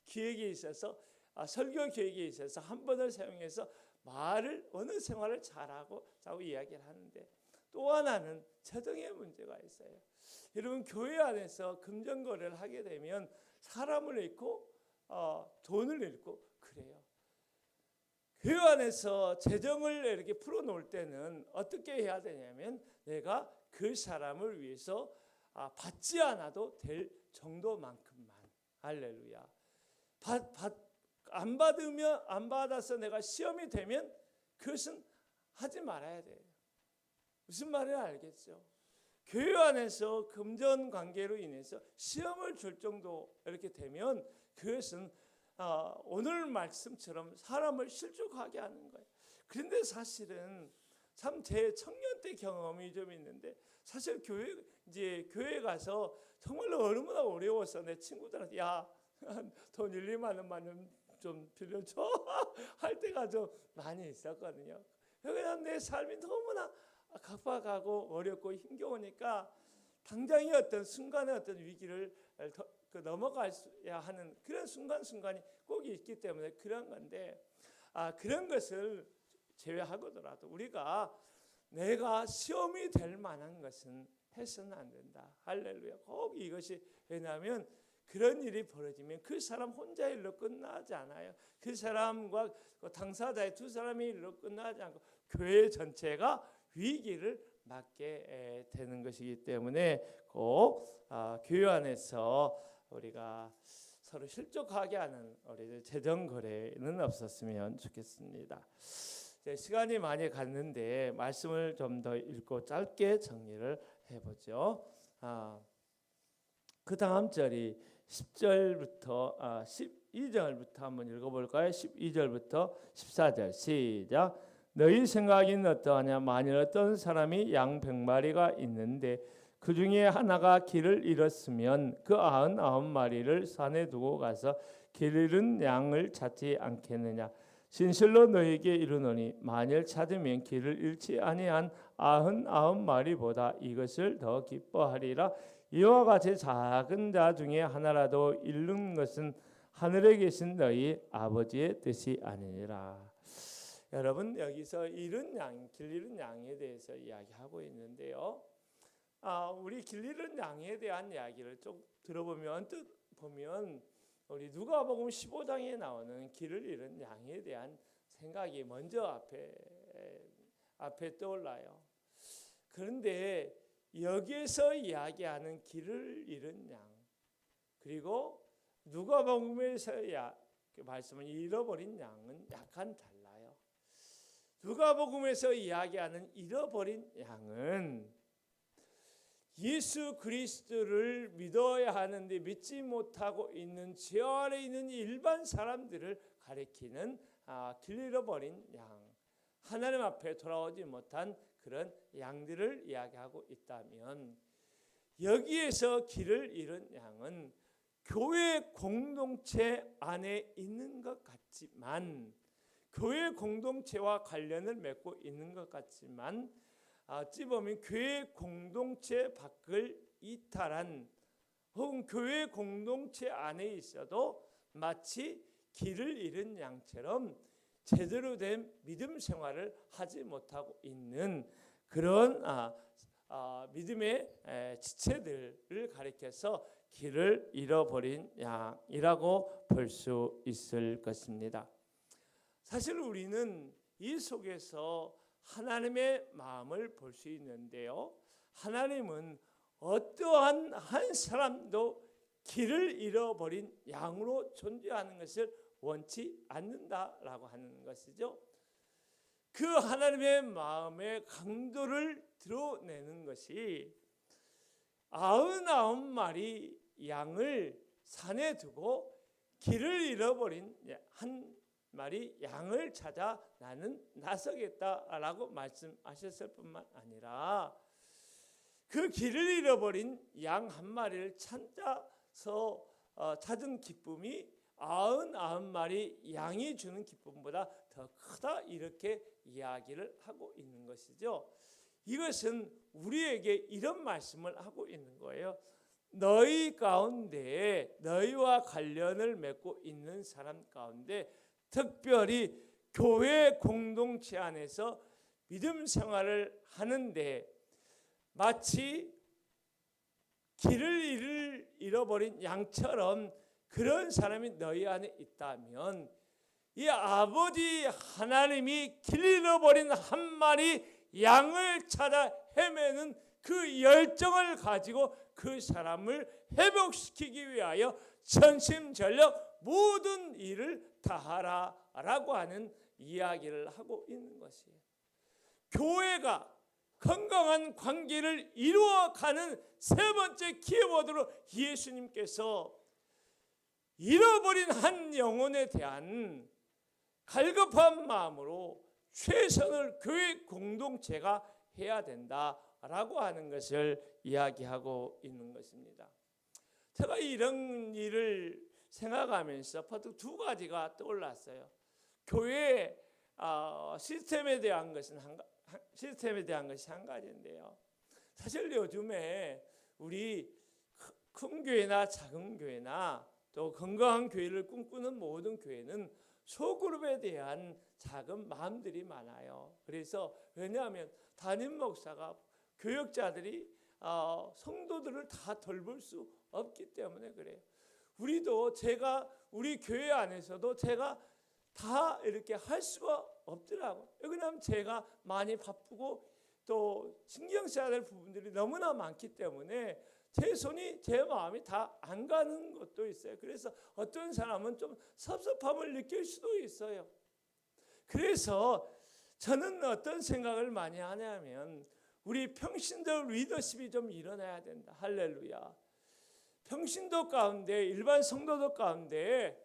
기획에 있어서, 설교 기획에 있어서 한 번을 사용해서 말을, 언어 생활을 잘하고 자꾸 이야기를 하는데, 또 하나는 재정의 문제가 있어요. 여러분, 교회 안에서 금전거래를 하게 되면 사람을 잃고 돈을 잃고 그래요. 교회 안에서 재정을 이렇게 풀어놓을 때는 어떻게 해야 되냐면, 내가 그 사람을 위해서 받지 않아도 될 정도만큼만, 할렐루야, 안 받아서 내가 시험이 되면 그것은 하지 말아야 돼요. 무슨 말인지 알겠죠? 교회 안에서 금전 관계로 인해서 시험을 줄 정도 이렇게 되면 그것은 오늘 말씀처럼 사람을 실족하게 하는 거예요. 그런데 사실은 참 제 청년 때 경험이 좀 있는데, 사실 교회 가서 정말로 얼마나 어려워서 내 친구들한테 돈 1, 2만 원만 좀 빌려줘 할 때가 좀 많이 있었거든요. 그냥 내 삶이 너무나 각박하고 어렵고 힘겨우니까 당장의 어떤 순간의 어떤 위기를 넘어가야 하는 그런 순간순간이 꼭 있기 때문에 그런 건데, 그런 것을 제외하고더라도 우리가 내가 시험이 될 만한 것은 해서는 안 된다. 할렐루야. 꼭 이것이, 왜냐하면 그런 일이 벌어지면 그 사람 혼자 일로 끝나지 않아요. 그 사람과 당사자의 두 사람의 일로 끝나지 않고 교회 전체가 위기를 맞게 되는 것이기 때문에 꼭 교회 안에서 우리가 서로 실족하게 하는 우리 재정 거래는 없었으면 좋겠습니다. 시간이 많이 갔는데 말씀을 좀 더 읽고 짧게 정리를 해보죠. 그 다음 절이 10절부터 12절부터 한번 읽어볼까요? 12절부터 14절 시작. 너희 생각이 어떠하냐? 만일 어떤 사람이 양 100마리가 있는데 그 중에 하나가 길을 잃었으면 그 99마리를 산에 두고 가서 길 잃은 양을 찾지 않겠느냐? 진실로 너희에게 이르노니 만일 찾으면 길을 잃지 아니한 99마리보다 이것을 더 기뻐하리라. 이와 같이 작은 자 중에 하나라도 잃는 것은 하늘에 계신 너희 아버지의 뜻이 아니니라. 여러분, 여기서 잃은 양, 길 잃은 양에 대해서 이야기하고 있는데요. 우리 길 잃은 양에 대한 이야기를 좀 들어보면 우리 누가복음 15장에 나오는 길을 잃은 양에 대한 생각이 먼저 앞에 떠올라요. 그런데 여기에서 이야기하는 길을 잃은 양, 그리고 누가복음에서 말씀은 잃어버린 양은 약간 달라요. 누가복음에서 이야기하는 잃어버린 양은 예수 그리스도를 믿어야 하는데 믿지 못하고 있는 죄 아래 있는 일반 사람들을 가리키는 길 잃어버린 양, 하나님 앞에 돌아오지 못한 그런 양들을 이야기하고 있다면, 여기에서 길을 잃은 양은 교회 공동체 안에 있는 것 같지만, 교회 공동체와 관련을 맺고 있는 것 같지만, 어찌 보면 교회 공동체 밖을 이탈한, 혹은 교회 공동체 안에 있어도 마치 길을 잃은 양처럼 제대로 된 믿음 생활을 하지 못하고 있는 그런 믿음의 지체들을 가리켜서 길을 잃어버린 양이라고 볼 수 있을 것입니다. 사실 우리는 이 속에서 하나님의 마음을 볼 수 있는데요, 하나님은 어떠한 한 사람도 길을 잃어버린 양으로 존재하는 것을 원치 않는다라고 하는 것이죠. 그 하나님의 마음의 강도를 드러내는 것이 99마리 양을 산에 두고 길을 잃어버린 한 마리 양을 찾아 나는 나서겠다라고 말씀하셨을 뿐만 아니라, 그 길을 잃어버린 양 한 마리를 찾아서 찾은 기쁨이 99마리 양이 주는 기쁨보다 더 크다, 이렇게 이야기를 하고 있는 것이죠. 이것은 우리에게 이런 말씀을 하고 있는 거예요. 너희 가운데, 너희와 관련을 맺고 있는 사람 가운데, 특별히 교회 공동체 안에서 믿음 생활을 하는데 마치 길을 잃어버린 양처럼 그런 사람이 너희 안에 있다면, 이 아버지 하나님이 길 잃어버린 한 마리 양을 찾아 헤매는 그 열정을 가지고 그 사람을 회복시키기 위하여 전심전력 모든 일을 다하라라고 하는 이야기를 하고 있는 것이에요. 교회가 건강한 관계를 이루어가는 세 번째 키워드로 예수님께서 잃어버린 한 영혼에 대한 갈급한 마음으로 최선을 교회 공동체가 해야 된다라고 하는 것을 이야기하고 있는 것입니다. 제가 이런 일을 생각하면서 퍼뜩 두 가지가 떠올랐어요. 교회 시스템에 대한 것이 한 가지인데요. 사실 요즘에 우리 큰 교회나 작은 교회나 또 건강한 교회를 꿈꾸는 모든 교회는 소그룹에 대한 작은 마음들이 많아요. 그래서 왜냐하면 담임 목사가 교역자들이 성도들을 다 돌볼 수 없기 때문에 그래요. 우리 교회 안에서도 제가 다 이렇게 할 수가 없더라고요. 왜냐하면 제가 많이 바쁘고 또 신경 써야 될 부분들이 너무나 많기 때문에 제 손이 제 마음이 다 안 가는 것도 있어요. 그래서 어떤 사람은 좀 섭섭함을 느낄 수도 있어요. 그래서 저는 어떤 생각을 많이 하냐면 우리 평신도 리더십이 좀 일어나야 된다. 할렐루야. 평신도 가운데 일반 성도들 가운데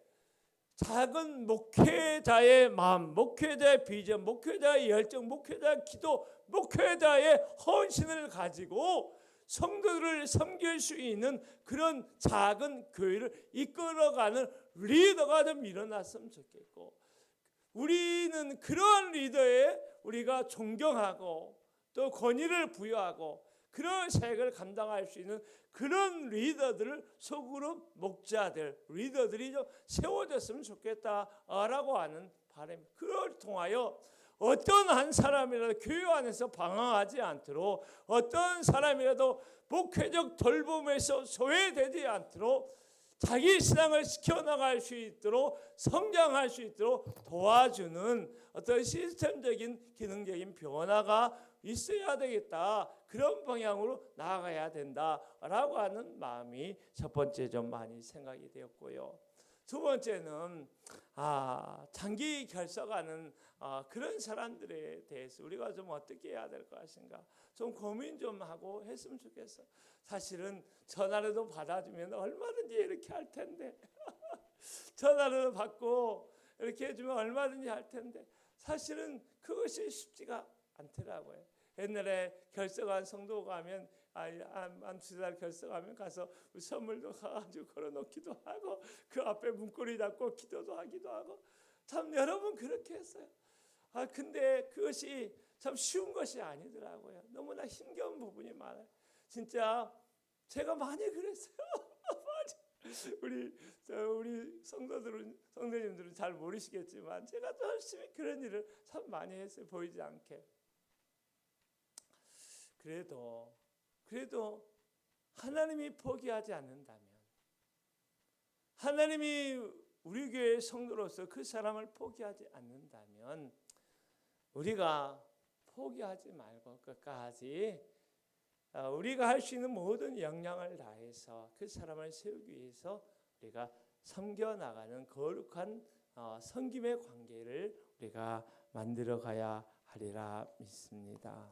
작은 목회자의 마음, 목회자의 비전, 목회자의 열정, 목회자의 기도, 목회자의 헌신을 가지고 성도들을 섬길 수 있는 그런 작은 교회를 이끌어가는 리더가 좀 일어났으면 좋겠고, 우리는 그러한 리더에 우리가 존경하고 또 권위를 부여하고 그런 사역을 감당할 수 있는 그런 리더들을 속으로 목자들, 리더들이 좀 세워졌으면 좋겠다라고 하는 바람. 그걸 통하여 어떤 한 사람이라도 교회 안에서 방황하지 않도록, 어떤 사람이라도 목회적 돌봄에서 소외되지 않도록 자기 신앙을 지켜나갈 수 있도록 성장할 수 있도록 도와주는 어떤 시스템적인 기능적인 변화가 있어야 되겠다. 그런 방향으로 나아가야 된다라고 하는 마음이 첫 번째 좀 많이 생각이 되었고요. 두 번째는 장기 결석하는 그런 사람들에 대해서 우리가 좀 어떻게 해야 될 것인가 좀 고민 좀 하고 했으면 좋겠어. 사실은 전화라도 받아주면 얼마든지 이렇게 할 텐데 전화라도 받고 이렇게 해주면 얼마든지 할 텐데 사실은 그것이 쉽지가 않더라고요. 옛날에 결석한 성도가 하면 한 2달 결석하면 가서 선물도 가가지고 걸어놓기도 하고 그 앞에 문고리 잡고 기도도 하기도 하고 참 여러분 그렇게 했어요. 근데 그것이 참 쉬운 것이 아니더라고요. 너무나 힘겨운 부분이 많아요. 진짜 제가 많이 그랬어요. 우리 성도님들은 잘 모르시겠지만 제가 열심히 그런 일을 참 많이 했어요. 보이지 않게. 그래도 하나님이 포기하지 않는다면, 하나님이 우리 교회의 성도로서 그 사람을 포기하지 않는다면 우리가 포기하지 말고 끝까지 우리가 할 수 있는 모든 역량을 다해서 그 사람을 세우기 위해서 우리가 섬겨나가는 거룩한 섬김의 관계를 우리가 만들어가야 하리라 믿습니다.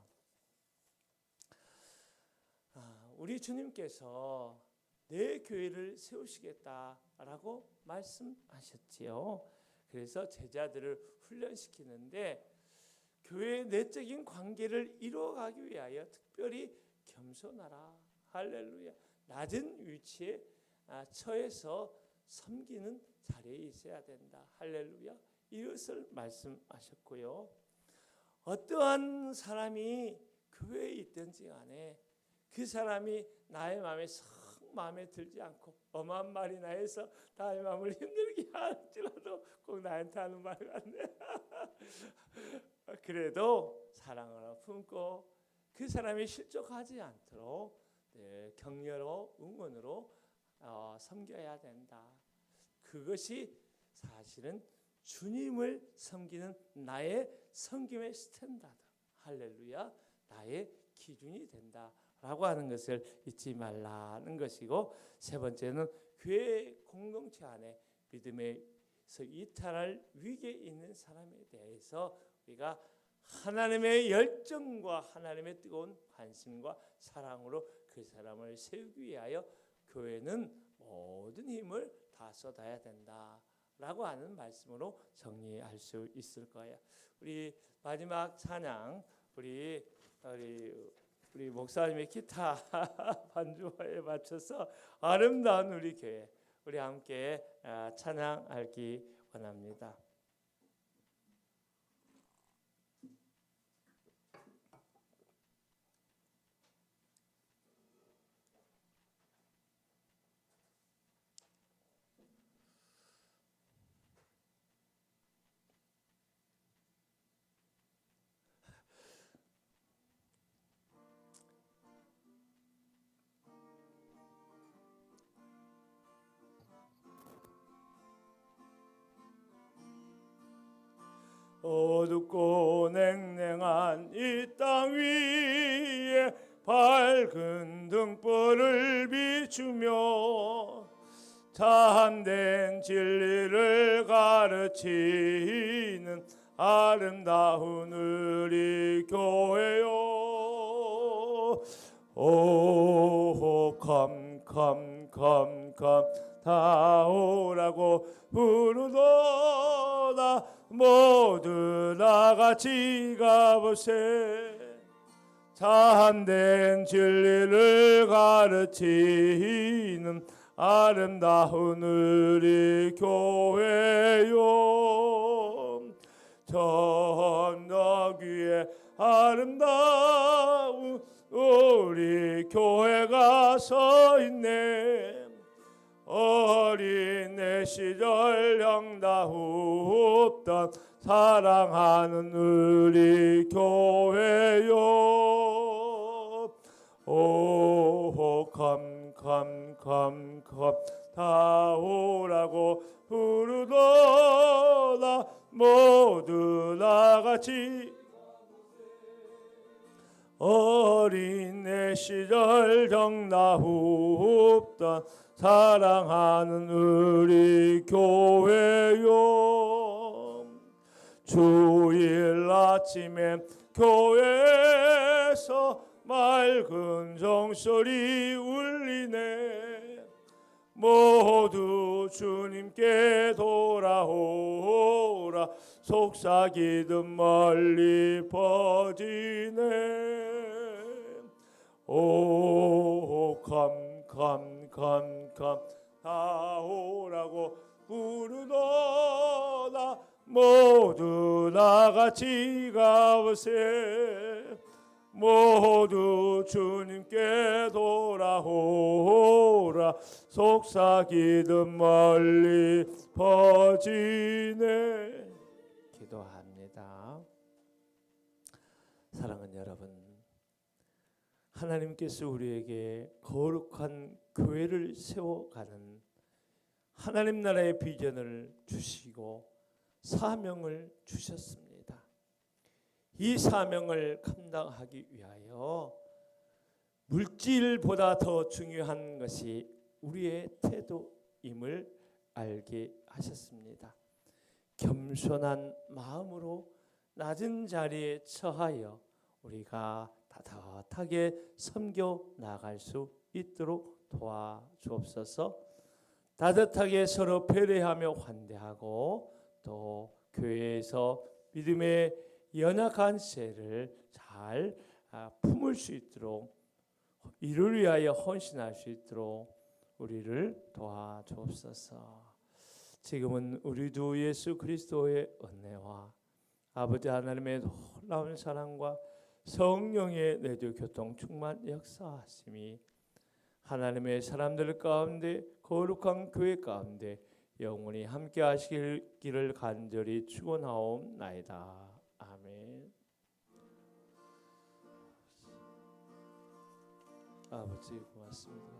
우리 주님께서 내 교회를 세우시겠다라고 말씀하셨지요. 그래서 제자들을 훈련시키는데 교회의 내적인 관계를 이루어가기 위하여 특별히 겸손하라. 할렐루야. 낮은 위치에 처해서 섬기는 자리에 있어야 된다. 할렐루야. 이것을 말씀하셨고요. 어떠한 사람이 교회에 있든지 간에 그 사람이 나의 마음에 썩 마음에 들지 않고 엄한 말이나 해서 나의 마음을 힘들게 할지라도 꼭 나한테 하는 말 같네. 그래도 사랑으로 품고 그 사람이 실족하지 않도록 격려로 응원으로 섬겨야 된다. 그것이 사실은 주님을 섬기는 나의 섬김의 스탠다드, 할렐루야, 나의 기준이 된다라고 하는 것을 잊지 말라는 것이고, 세 번째는 교회 공동체 안에 믿음에서 이탈할 위기에 있는 사람에 대해서 우리가 하나님의 열정과 하나님의 뜨거운 관심과 사랑으로 그 사람을 세우기 위하여 교회는 모든 힘을 다 쏟아야 된다라고 하는 말씀으로 정리할 수 있을 거예요. 우리 마지막 찬양 우리 목사님의 기타 반주에 맞춰서 아름다운 우리 교회 우리 함께 찬양하기 원합니다. 어둡고 냉랭한 이 땅 위 밝은 등불을 비추며 참된 진리를 가르치는 아름다운 우리 교회요. 오 컴컴컴컴 다 오라고 부르도다. 모두 나같이 가보세. 참된 진리를 가르치는 아름다운 우리 교회요. 전덕 위에 아름다운 우리 교회가 서 있네. 어린 내 시절 형다웠던 사랑하는 우리 교회요. 오 컴컴컴컴 다 오라고 부르도다. 모두 나같이 어린 내 시절 정다웠던 사랑하는 우리 교회요. 주일 아침에 교회에서 맑은 종소리 울리네. 모두 주님께 돌아오라. 속삭이듯 멀리 퍼지네. 오 컴컴컴컴 다 오라고 부르도다. 모두 나같이 가보세. 모두 주님께 돌아오라. 속삭이듯 멀리 퍼지네. 기도합니다. 사랑하는 여러분, 하나님께서 우리에게 거룩한 교회를 세워가는 하나님 나라의 비전을 주시고 사명을 주셨습니다. 이 사명을 감당하기 위하여 물질보다 더 중요한 것이 우리의 태도임을 알게 하셨습니다. 겸손한 마음으로 낮은 자리에 처하여 우리가 따뜻하게 섬겨 나갈 수 있도록 도와주옵소서. 따뜻하게 서로 배려하며 환대하고 또 교회에서 믿음의 연약한 죄를 잘 품을 수 있도록, 이를 위하여 헌신할 수 있도록 우리를 도와주옵소서. 지금은 우리도 예수 그리스도의 은혜와 아버지 하나님의 놀라운 사랑과 성령의 내주 교통 충만 역사하심이 하나님의 사람들 가운데 거룩한 교회 가운데 영원히 함께 하시기를 간절히 축원하옵나이다. 아멘. 아버지 고맙습니다.